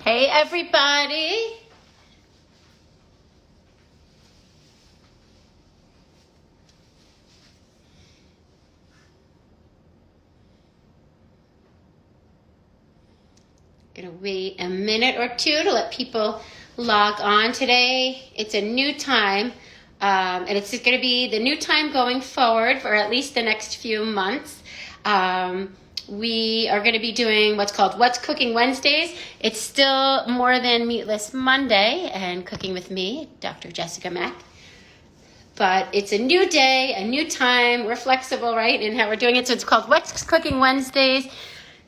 Hey everybody! Gonna wait a minute or two to let people log on today. It's a new time, and it's going to be the new time going forward for at least the next few months. We are going to be doing what's called What's Cooking Wednesdays. It's still More Than Meatless Monday and Cooking with me, Dr. Jessica Mack. But it's a new day, a new time. We're flexible, right, in how we're doing it. So it's called What's Cooking Wednesdays.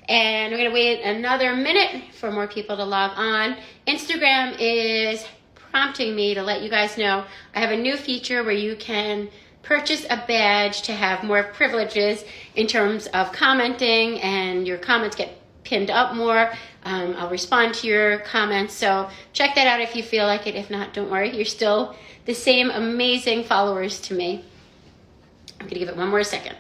And we're going to wait another minute for more people to log on. Instagram is prompting me to let you guys know I have a new feature where you can purchase a badge to have more privileges in terms of commenting, and your comments get pinned up more. I'll respond to your comments, so check that out if you feel like it. If not, don't worry. You're still the same amazing followers to me. I'm going to give it one more second.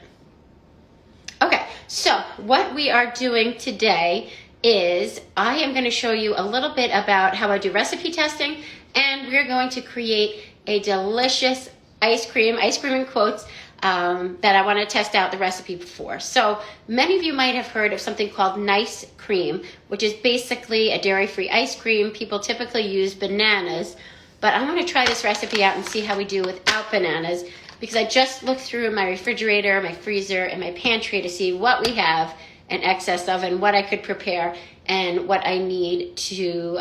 Okay, so what we are doing today is I am going to show you a little bit about how I do recipe testing, and we're going to create a delicious ice cream in quotes, that I want to test out the recipe for. So many of you might have heard of something called Nice Cream, which is basically a dairy-free ice cream. People typically use bananas, but I'm going to try this recipe out and see how we do without bananas, because I just looked through my refrigerator, my freezer, and my pantry to see what we have in excess of and what I could prepare and what I need to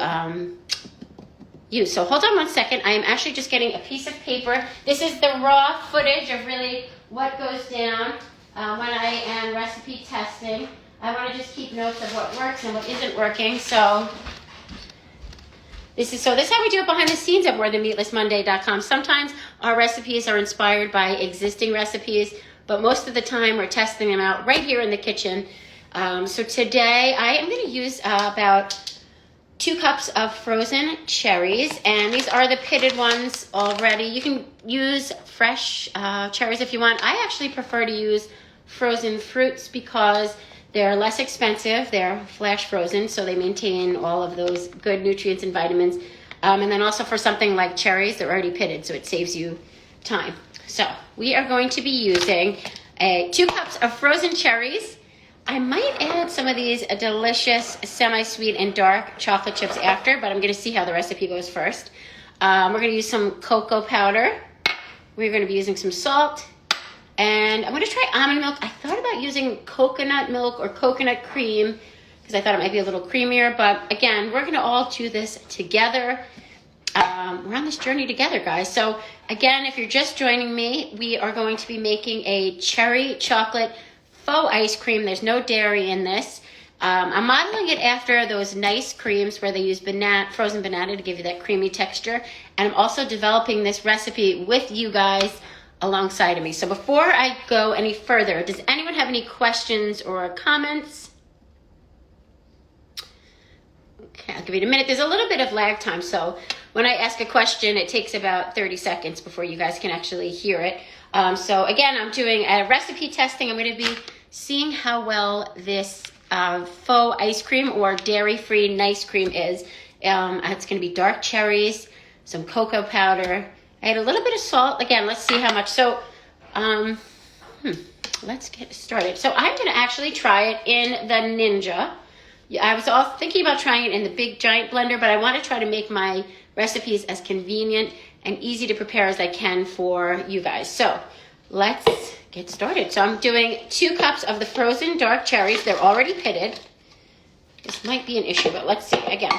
use. So hold on one second. I am actually just getting a piece of paper. This is the raw footage of really what goes down when I am recipe testing. I want to just keep notes of what works and what isn't working. So this is how we do it behind the scenes at morethanmeatlessmonday.com. Sometimes our recipes are inspired by existing recipes, but most of the time we're testing them out right here in the kitchen. So today I am going to use about 2 cups of frozen cherries, and these are the pitted ones already. You can use fresh cherries if you want. I actually prefer to use frozen fruits because they're less expensive. They're flash frozen, so they maintain all of those good nutrients and vitamins. And then also for something like cherries, they're already pitted, so it saves you time. So we are going to be using 2 cups of frozen cherries. I might add some of these delicious semi-sweet and dark chocolate chips after, but I'm going to see how the recipe goes first. We're going to use some cocoa powder. We're going to be using some salt. And I'm going to try almond milk. I thought about using coconut milk or coconut cream because I thought it might be a little creamier. But again, we're going to all do this together. We're on this journey together, guys. So again, if you're just joining me, we are going to be making a cherry chocolate faux ice cream. There's no dairy in this. I'm modeling it after those Nice creams where they use frozen banana to give you that creamy texture. And I'm also developing this recipe with you guys alongside of me. So before I go any further, does anyone have any questions or comments? Okay, I'll give it a minute. There's a little bit of lag time, so when I ask a question, it takes about 30 seconds before you guys can actually hear it. So again, I'm doing a recipe testing. I'm going to be seeing how well this faux ice cream or dairy-free Nice cream is. It's going to be dark cherries, some cocoa powder. I had a little bit of salt. Again, let's see how much. So let's get started. So I'm going to actually try it in the Ninja. I was all thinking about trying it in the big giant blender, but I want to try to make my recipes as convenient and easy to prepare as I can for you guys. So let's get started. So I'm doing 2 cups of the frozen dark cherries. They're already pitted. This might be an issue, but let's see again.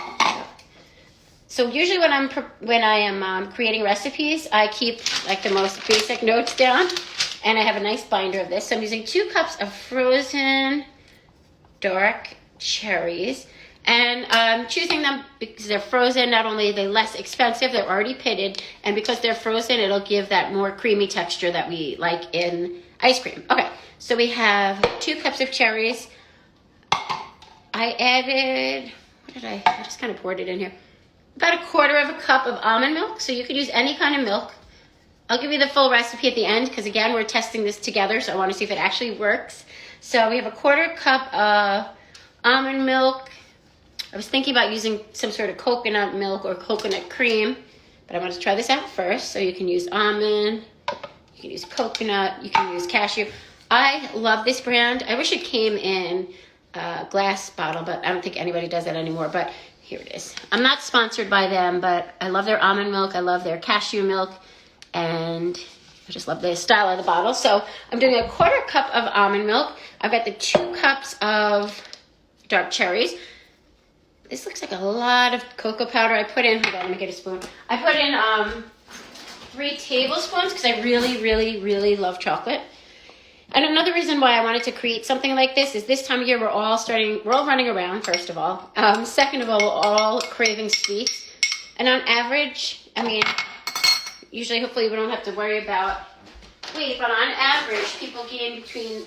So usually when I am creating recipes, I keep like the most basic notes down, and I have a nice binder of this. So I'm using 2 cups of frozen dark cherries, and I'm choosing them because they're frozen. Not only are they less expensive, they're already pitted, and because they're frozen, it'll give that more creamy texture that we like in ice cream. Okay, so we have 2 cups of cherries. I added, I just kind of poured it in here. About 1/4 cup of almond milk, so you could use any kind of milk. I'll give you the full recipe at the end because again, we're testing this together, so I want to see if it actually works. So we have 1/4 cup of almond milk. I was thinking about using some sort of coconut milk or coconut cream, but I want to try this out first. So you can use almond, you can use coconut, you can use cashew. I love this brand. I wish it came in a glass bottle, but I don't think anybody does that anymore. But here it is. I'm not sponsored by them, but I love their almond milk. I love their cashew milk, and I just love the style of the bottle. So I'm doing a 1/4 cup of almond milk. I've got the 2 cups of dark cherries. This looks like a lot of cocoa powder. I put in, hold on, let me get a spoon. I put in 3 tablespoons because I really, really, really love chocolate. And another reason why I wanted to create something like this is this time of year we're all running around, first of all. Second of all, we're all craving sweets. And on average, I mean, usually hopefully we don't have to worry about weight, but on average, people gain between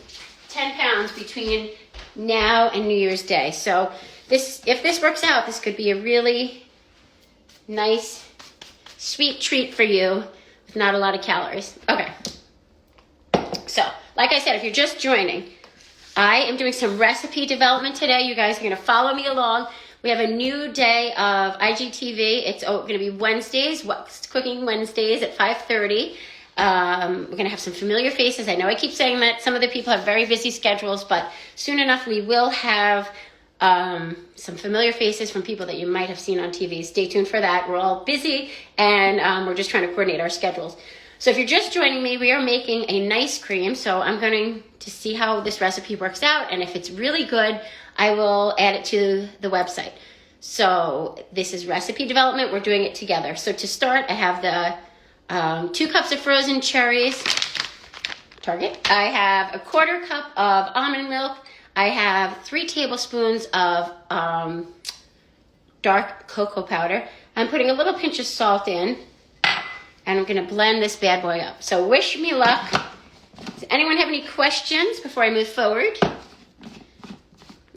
10 pounds between now and New Year's Day. So if this works out, this could be a really nice, sweet treat for you with not a lot of calories. Okay. So, like I said, if you're just joining, I am doing some recipe development today. You guys are going to follow me along. We have a new day of IGTV. It's going to be Wednesdays, Cooking Wednesdays at 5:30. We're going to have some familiar faces. I know I keep saying that. Some of the people have very busy schedules, but soon enough we will have some familiar faces from people that you might have seen on TV. Stay tuned for that. We're all busy, and we're just trying to coordinate our schedules. So if you're just joining me, we are making a nice cream. So I'm going to see how this recipe works out. And if it's really good, I will add it to the website. So this is recipe development. We're doing it together. So to start, I have the 2 cups of frozen cherries, Target. I have a 1/4 cup of almond milk. I have 3 tablespoons of dark cocoa powder. I'm putting a little pinch of salt in. And I'm going to blend this bad boy up. So wish me luck. Does anyone have any questions before I move forward?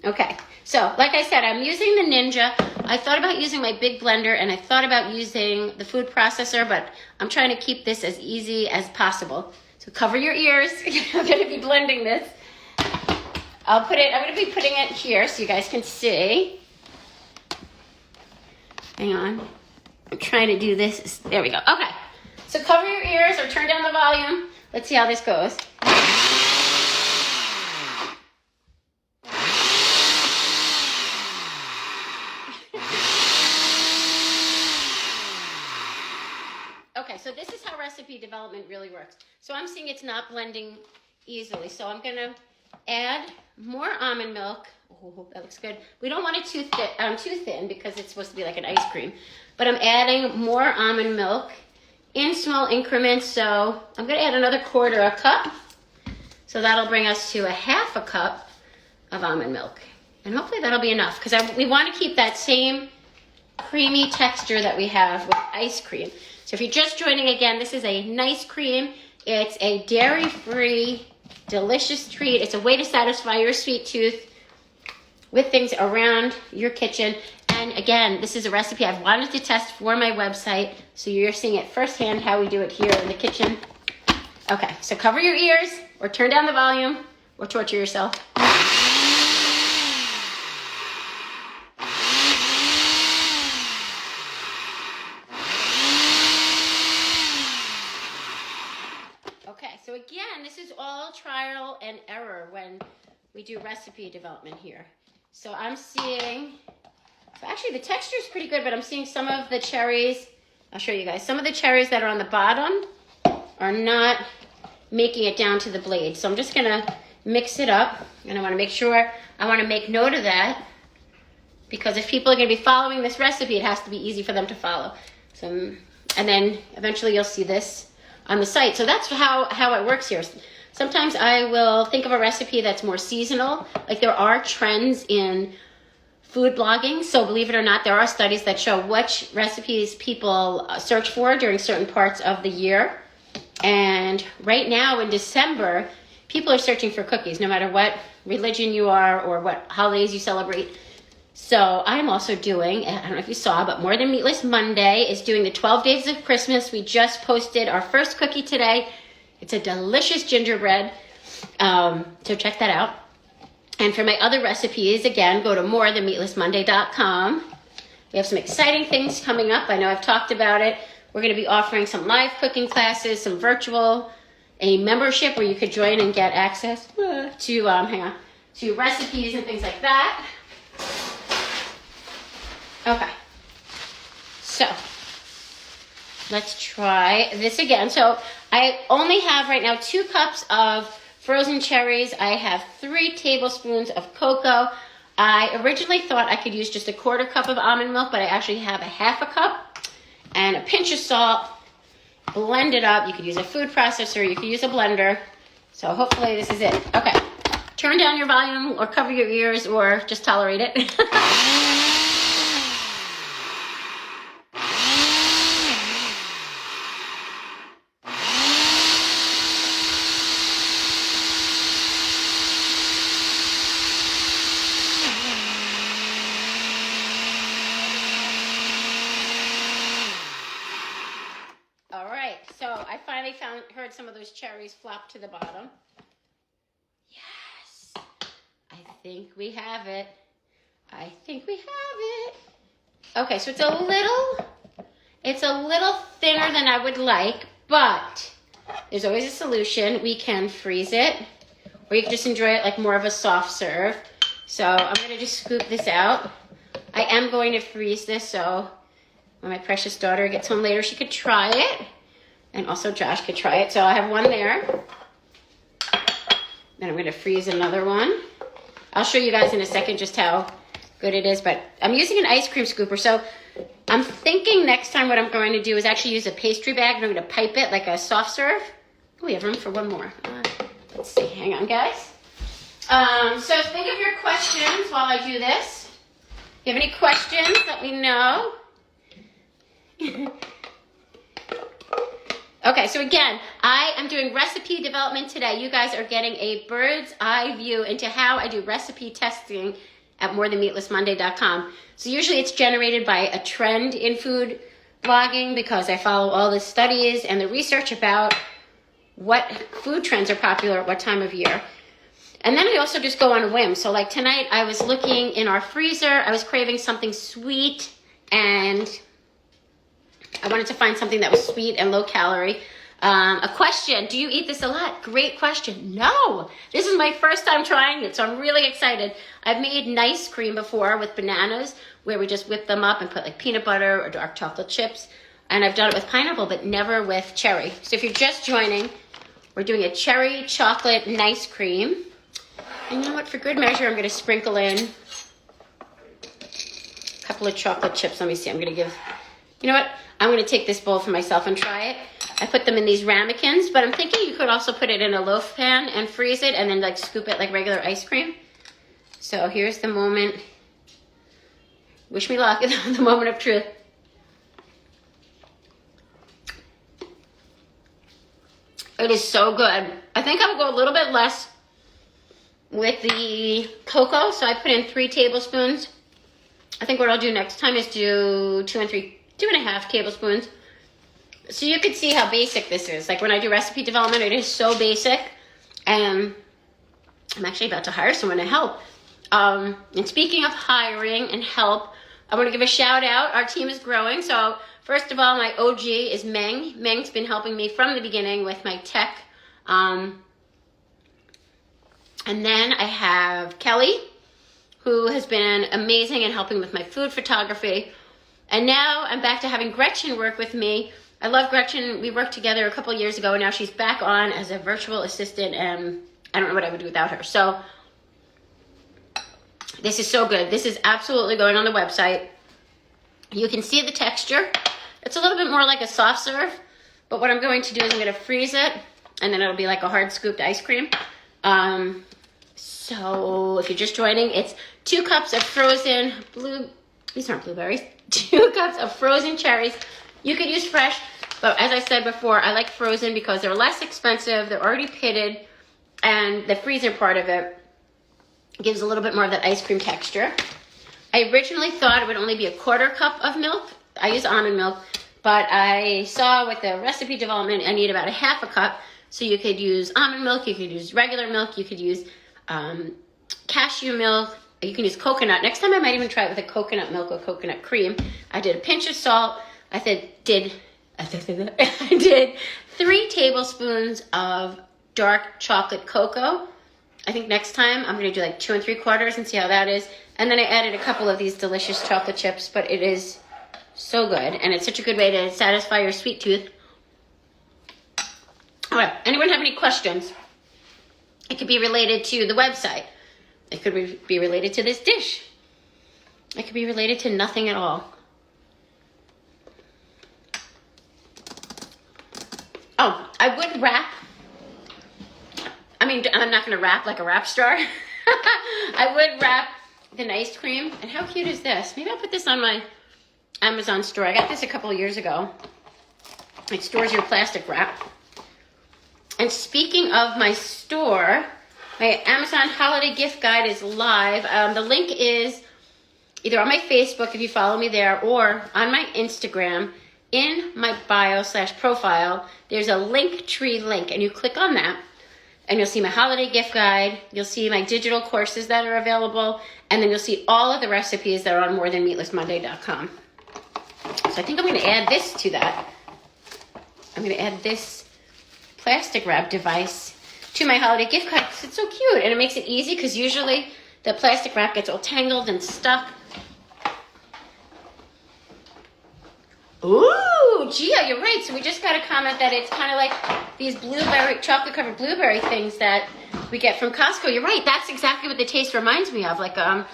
Okay. So like I said, I'm using the Ninja. I thought about using my big blender, and I thought about using the food processor, but I'm trying to keep this as easy as possible. So cover your ears. I'm going to be blending this. I'm going to be putting it here so you guys can see. Hang on. I'm trying to do this. There we go. Okay. So cover your ears or turn down the volume. Let's see how this goes. Okay, so this is how recipe development really works. So I'm seeing it's not blending easily. So I'm going to add more almond milk. Oh, that looks good. We don't want it too thin because it's supposed to be like an ice cream. But I'm adding more almond milk in small increments. So I'm going to add another 1/4 cup. So that'll bring us to a 1/2 cup of almond milk. And hopefully that'll be enough because we want to keep that same creamy texture that we have with ice cream. So if you're just joining again, this is a nice cream. It's a dairy-free, delicious treat. It's a way to satisfy your sweet tooth with things around your kitchen. And again, this is a recipe I've wanted to test for my website, so you're seeing it firsthand how we do it here in the kitchen. Okay, so cover your ears, or turn down the volume, or torture yourself. Okay, so again, this is all trial and error when we do recipe development here. So I'm seeing... So actually the texture is pretty good, but I'm seeing some of the cherries, I'll show you guys, some of the cherries that are on the bottom are not making it down to the blade. So I'm just gonna mix it up, and I wanna make sure, I wanna make note of that, because if people are gonna be following this recipe, it has to be easy for them to follow. So, and then eventually you'll see this on the site. So that's how it works here. Sometimes I will think of a recipe that's more seasonal, like there are trends in food blogging. So believe it or not, there are studies that show which recipes people search for during certain parts of the year. And right now in December, people are searching for cookies, no matter what religion you are or what holidays you celebrate. So I'm also doing, I don't know if you saw, but More Than Meatless Monday is doing the 12 Days of Christmas. We just posted our first cookie today. It's a delicious gingerbread. So check that out. And for my other recipes, again, go to morethanmeatlessmonday.com. We have some exciting things coming up. I know I've talked about it. We're going to be offering some live cooking classes, some virtual, a membership where you could join and get access to, to recipes and things like that. Okay. So, let's try this again. So, I only have right now 2 cups of frozen cherries. I have 3 tablespoons of cocoa. I originally thought I could use just a 1/4 cup of almond milk, but I actually have a 1/2 cup and a pinch of salt. Blend it up. You could use a food processor, you could use a blender. So hopefully this is it. Okay. Turn down your volume or cover your ears or just tolerate it. Heard some of those cherries flop to the bottom. Yes, I think we have it. I think we have it. Okay, so it's a little thinner than I would like, but there's always a solution. We can freeze it, or you can just enjoy it like more of a soft serve. So I'm gonna just scoop this out. I am going to freeze this so when my precious daughter gets home later, she could try it. And also Josh could try it. So I have one there. Then I'm going to freeze another one. I'll show you guys in a second just how good it is. But I'm using an ice cream scooper. So I'm thinking next time what I'm going to do is actually use a pastry bag. And I'm going to pipe it like a soft serve. Oh, we have room for one more. Let's see. Hang on, guys. So think of your questions while I do this. If you have any questions, let me know. Okay, so again, I am doing recipe development today. You guys are getting a bird's eye view into how I do recipe testing at morethanmeatlessmonday.com. So usually it's generated by a trend in food blogging because I follow all the studies and the research about what food trends are popular at what time of year. And then I also just go on a whim. So like tonight I was looking in our freezer. I was craving something sweet and I wanted to find something that was sweet and low calorie. A question, do you eat this a lot? Great question. No, this is my first time trying it, so I'm really excited. I've made nice cream before with bananas, where we just whip them up and put like peanut butter or dark chocolate chips. And I've done it with pineapple, but never with cherry. So if you're just joining, we're doing a cherry chocolate nice cream. And you know what, for good measure, I'm gonna sprinkle in a couple of chocolate chips. Let me see, I'm gonna give, you know what? I'm going to take this bowl for myself and try it. I put them in these ramekins, but I'm thinking you could also put it in a loaf pan and freeze it and then like scoop it like regular ice cream. So here's the moment. Wish me luck, the moment of truth. It is so good. I think I would go a little bit less with the cocoa, so I put in 3 tablespoons. I think what I'll do next time is do 2.5 tablespoons. So you could see how basic this is. Like when I do recipe development, it is so basic. And I'm actually about to hire someone to help. And speaking of hiring and help, I want to give a shout out. Our team is growing. So first of all, my OG is Meng. Meng's been helping me from the beginning with my tech. And then I have Kelly, who has been amazing in helping with my food photography. And now I'm back to having Gretchen work with me. I love Gretchen. We worked together a couple years ago, and now she's back on as a virtual assistant, and I don't know what I would do without her. So this is so good. This is absolutely going on the website. You can see the texture. It's a little bit more like a soft serve, but what I'm going to do is I'm going to freeze it, and then it'll be like a hard scooped ice cream. So if you're just joining, it's 2 cups of frozen these aren't blueberries. 2 cups of frozen cherries. You could use fresh, but as I said before, I like frozen because they're less expensive, they're already pitted, and the freezer part of it gives a little bit more of that ice cream texture. I originally thought it would only be a 1/4 cup of milk. I use almond milk, but I saw with the recipe development, I need about a 1/2 cup. So you could use almond milk, you could use regular milk, you could use cashew milk. You can use coconut. Next time I might even try it with a coconut milk or coconut cream. I did a pinch of salt. I did 3 tablespoons of dark chocolate cocoa. I think next time I'm going to do like 2 3/4 and see how that is. And then I added a couple of these delicious chocolate chips, but it is so good. And it's such a good way to satisfy your sweet tooth. All right, anyone have any questions? It could be related to the website. It could be related to this dish. It could be related to nothing at all. Oh, I would wrap. I mean, I'm not going to wrap like a rap star. I would wrap the ice cream. And how cute is this? Maybe I'll put this on my Amazon store. I got this a couple of years ago. It stores your plastic wrap. And speaking of my store, my Amazon holiday gift guide is live. The link is either on my Facebook if you follow me there, or on my Instagram. In my bio/profile, there's a Linktree link, and you click on that, and you'll see my holiday gift guide. You'll see my digital courses that are available, and then you'll see all of the recipes that are on morethanmeatlessmonday.com. So I think I'm going to add this to that. I'm going to add this plastic wrap device to my holiday gift card because it's so cute, and it makes it easy because usually the plastic wrap gets all tangled and stuck. Ooh, Gia, you're right. So we just got a comment that it's kind of like these chocolate-covered blueberry things that we get from Costco. You're right. That's exactly what the taste reminds me of, like a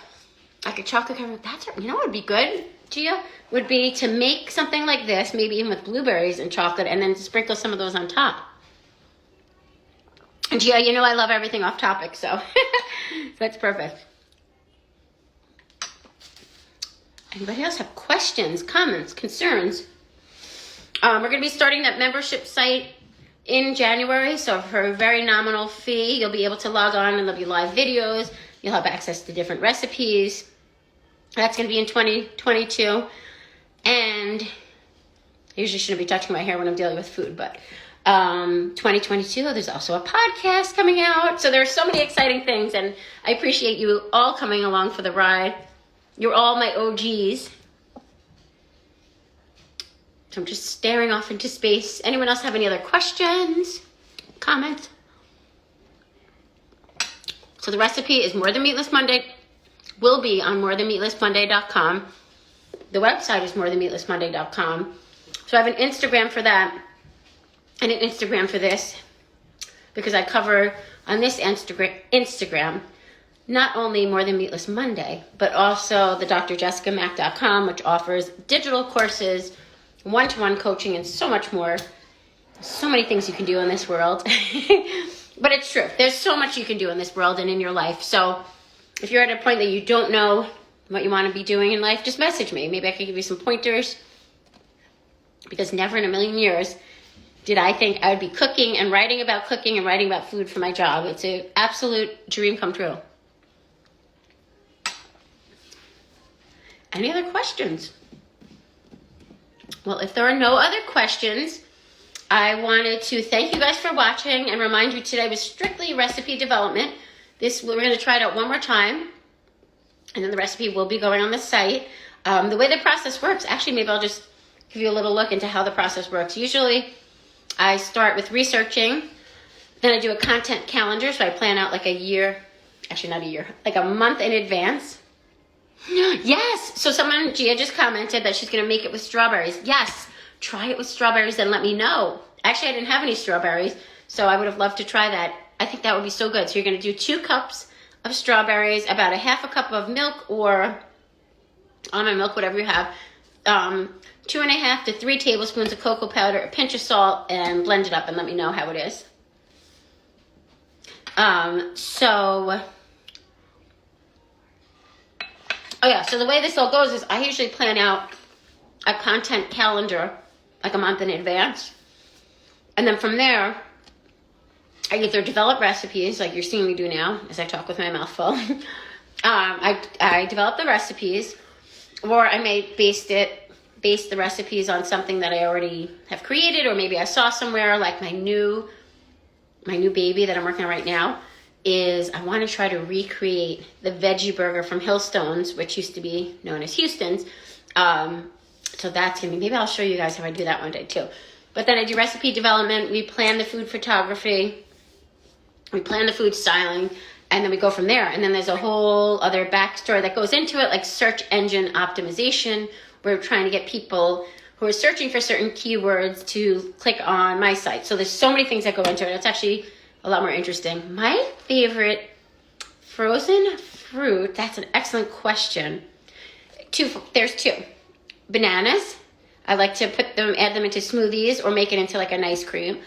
chocolate-covered. You know what would be good, Gia? Would be to make something like this, maybe even with blueberries and chocolate, and then sprinkle some of those on top. And Gia, you know I love everything off topic, so that's perfect. Anybody else have questions, comments, concerns? We're going to be starting that membership site in January. So for a very nominal fee, you'll be able to log on and there'll be live videos. You'll have access to different recipes. That's going to be in 2022. And I usually shouldn't be touching my hair when I'm dealing with food, but 2022, there's also a podcast coming out. So there are so many exciting things, and I appreciate you all coming along for the ride. You're all my OGs. So I'm just staring off into space. Anyone else have any other questions? Comments? So the recipe is More Than Meatless Monday. Will be on morethanmeatlessmonday.com. The website is morethanmeatlessmonday.com. So I have an Instagram for that and an Instagram for this, because I cover on this Instagram not only More Than Meatless Monday, but also the drjessicamack.com, which offers digital courses, one-to-one coaching, and so much more. So many things you can do in this world. But it's true. There's so much you can do in this world and in your life. So if you're at a point that you don't know what you want to be doing in life, just message me. Maybe I can give you some pointers. Because never in a million years did I think I would be cooking and writing about food for my job. It's an absolute dream come true. Any other questions? Well, if there are no other questions, I wanted to thank you guys for watching and remind you today was strictly recipe development. We're going to try it out one more time, and then the recipe will be going on the site. The way the process works, actually, maybe I'll just give you a little look into how the process works. Usually, I start with researching, then I do a content calendar, so I plan out like like a month in advance. Yes. So Gia just commented that she's going to make it with strawberries. Yes. Try it with strawberries and let me know. Actually, I didn't have any strawberries, so I would have loved to try that. I think that would be so good. So you're going to do 2 cups of strawberries, about a half a cup of milk or almond milk, whatever you have, 2.5 to 3 tablespoons of cocoa powder, a pinch of salt, and blend it up and let me know how it is. So the way this all goes is I usually plan out a content calendar like a month in advance. And then from there, I either develop recipes like you're seeing me do now as I talk with my mouth full. I develop the recipes, or I may base the recipes on something that I already have created, or maybe I saw somewhere like my new baby that I'm working on right now. is I want to try to recreate the veggie burger from Hillstones, which used to be known as Houston's. So that's going to be, maybe I'll show you guys how I do that one day too. But then I do recipe development, we plan the food photography, we plan the food styling, and then we go from there. And then there's a whole other backstory that goes into it, like search engine optimization. We're trying to get people who are searching for certain keywords to click on my site. So there's so many things that go into it. It's actually a lot more interesting. My favorite frozen fruit, that's an excellent question. There's two. Bananas. I like to add them into smoothies or make it into like an ice cream.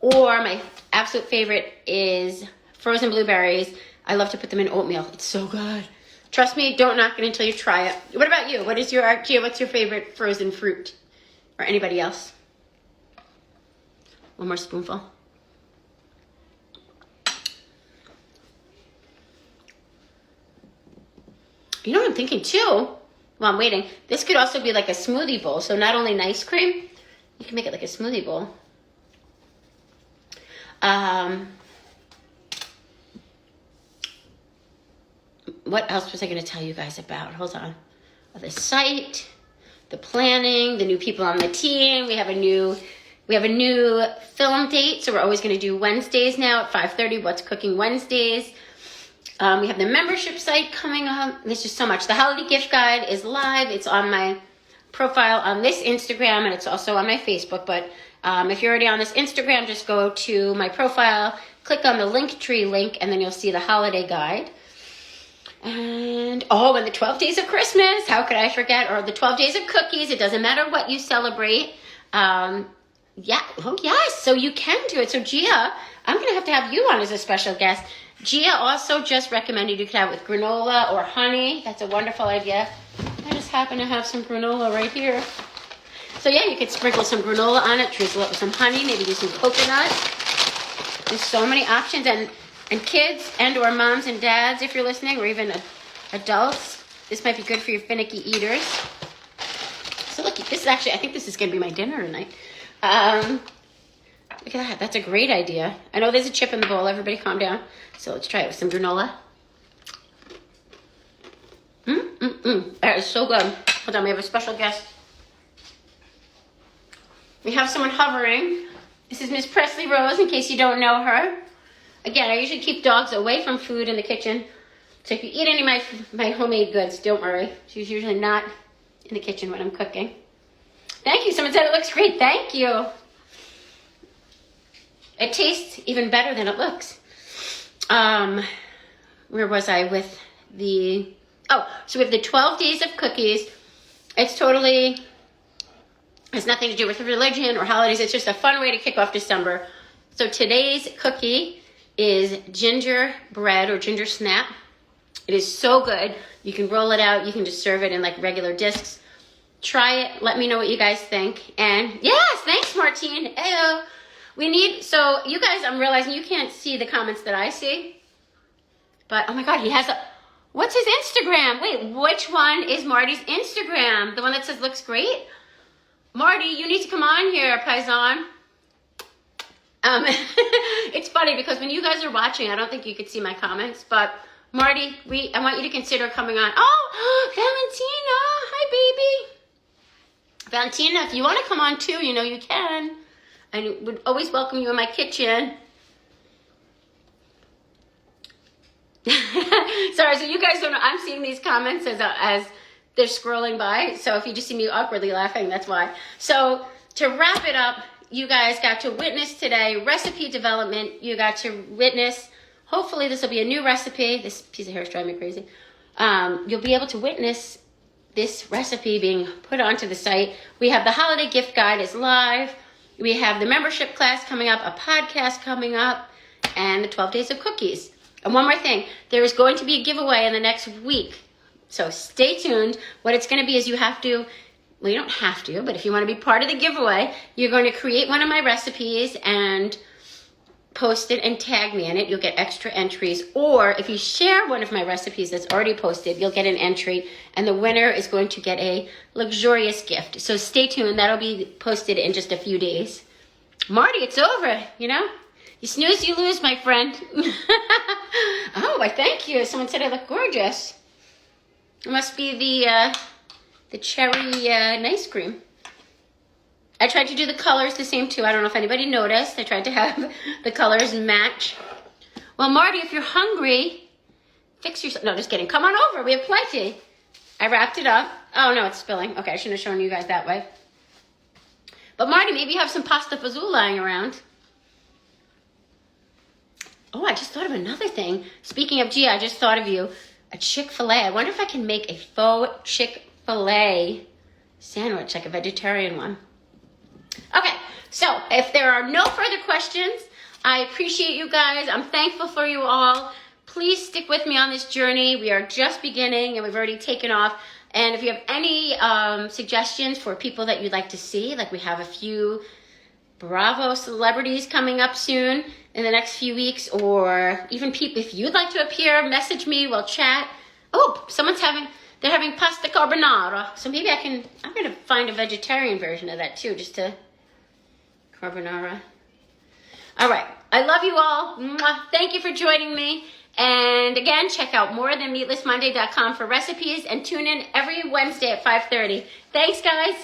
Or my absolute favorite is frozen blueberries. I love to put them in oatmeal. It's so good. Trust me, don't knock it until you try it. What about you? What's your favorite frozen fruit? Or anybody else? One more spoonful. You know what I'm thinking too? Well, I'm waiting. This could also be like a smoothie bowl. So not only an ice cream, you can make it like a smoothie bowl. What else was I going to tell you guys about? Hold on. The site, the planning, the new people on the team. We have a new film date. So we're always going to do Wednesdays now at 5:30. What's Cooking Wednesdays. We have the membership site coming up. There's just so much. The holiday gift guide is live. It's on my profile on this Instagram, and it's also on my Facebook. But if you're already on this Instagram, just go to my profile, click on the Linktree link, and then you'll see the holiday guide. And, and the 12 days of Christmas. How could I forget? Or the 12 days of cookies. It doesn't matter what you celebrate. Yes, so you can do it. So Gia, I'm going to have you on as a special guest. Gia also just recommended you could have it with granola or honey. That's a wonderful idea. I just happen to have some granola right here. So yeah, you could sprinkle some granola on it, drizzle it with some honey, maybe do some coconut. There's so many options. And kids and or moms and dads, if you're listening, or even adults, this might be good for your finicky eaters. So look, this is actually, I think this is going to be my dinner tonight. Look at that. That's a great idea. I know there's a chip in the bowl. Everybody calm down. So let's try it with some granola. That is so good. Hold on, we have a special guest. We have someone hovering. This is Miss Presley Rose, in case you don't know her. Again, I usually keep dogs away from food in the kitchen. So if you eat any of my homemade goods, don't worry. She's usually not in the kitchen when I'm cooking. Thank you. Someone said it looks great. Thank you. It tastes even better than it looks. Where was I with the... so we have the 12 days of cookies. It's totally... has nothing to do with religion or holidays. It's just a fun way to kick off December. So today's cookie is gingerbread or ginger snap. It is so good. You can roll it out. You can just serve it in like regular discs. Try it. Let me know what you guys think. And yes, thanks, Martine. Heyo. So you guys, I'm realizing you can't see the comments that I see. But, oh my God, he has what's his Instagram? Wait, which one is Marty's Instagram? The one that says looks great? Marty, you need to come on here, Paisan. It's funny because when you guys are watching, I don't think you could see my comments, but Marty, I want you to consider coming on. Oh, Valentina, hi baby. Valentina, if you want to come on too, you know you can. I would always welcome you in my kitchen. Sorry, so you guys don't know, I'm seeing these comments as they're scrolling by, so if you just see me awkwardly laughing, that's why. So to wrap it up, you guys got to witness today recipe development. You got to witness, hopefully this will be a new recipe. This piece of hair is driving me crazy. You'll be able to witness this recipe being put onto the site. We have the holiday gift guide is live. We have the membership class coming up, a podcast coming up, and the 12 days of cookies. And one more thing, there is going to be a giveaway in the next week. So stay tuned. What it's going to be is you have to, well, you don't have to, but if you want to be part of the giveaway, you're going to create one of my recipes and post it and tag me in it. You'll get extra entries. Or if you share one of my recipes that's already posted, you'll get an entry. And the winner is going to get a luxurious gift. So stay tuned. That'll be posted in just a few days. Marty, it's over, you know? You snooze, you lose, my friend. Oh, I thank you. Someone said I look gorgeous. It must be the cherry ice cream. I tried to do the colors the same too. I don't know if anybody noticed. I tried to have the colors match. Well, Marty, if you're hungry, fix yourself. No, just kidding. Come on over. We have plenty. I wrapped it up. Oh, no, it's spilling. Okay, I shouldn't have shown you guys that way. But Marty, maybe you have some pasta fazool lying around. Oh, I just thought of another thing. Speaking of Gia, I just thought of you. A Chick-fil-A. I wonder if I can make a faux Chick-fil-A sandwich, like a vegetarian one. Okay, so if there are no further questions, I appreciate you guys. I'm thankful for you all. Please stick with me on this journey. We are just beginning and we've already taken off. And if you have any suggestions for people that you'd like to see, like we have a few Bravo celebrities coming up soon in the next few weeks, or even people, if you'd like to appear, message me, we'll chat. Oh, they're having pasta carbonara. So maybe I'm going to find a vegetarian version of that too, just to carbonara. All right. I love you all. Mwah. Thank you for joining me. And again, check out morethanmeatlessmonday.com for recipes and tune in every Wednesday at 5:30. Thanks, guys.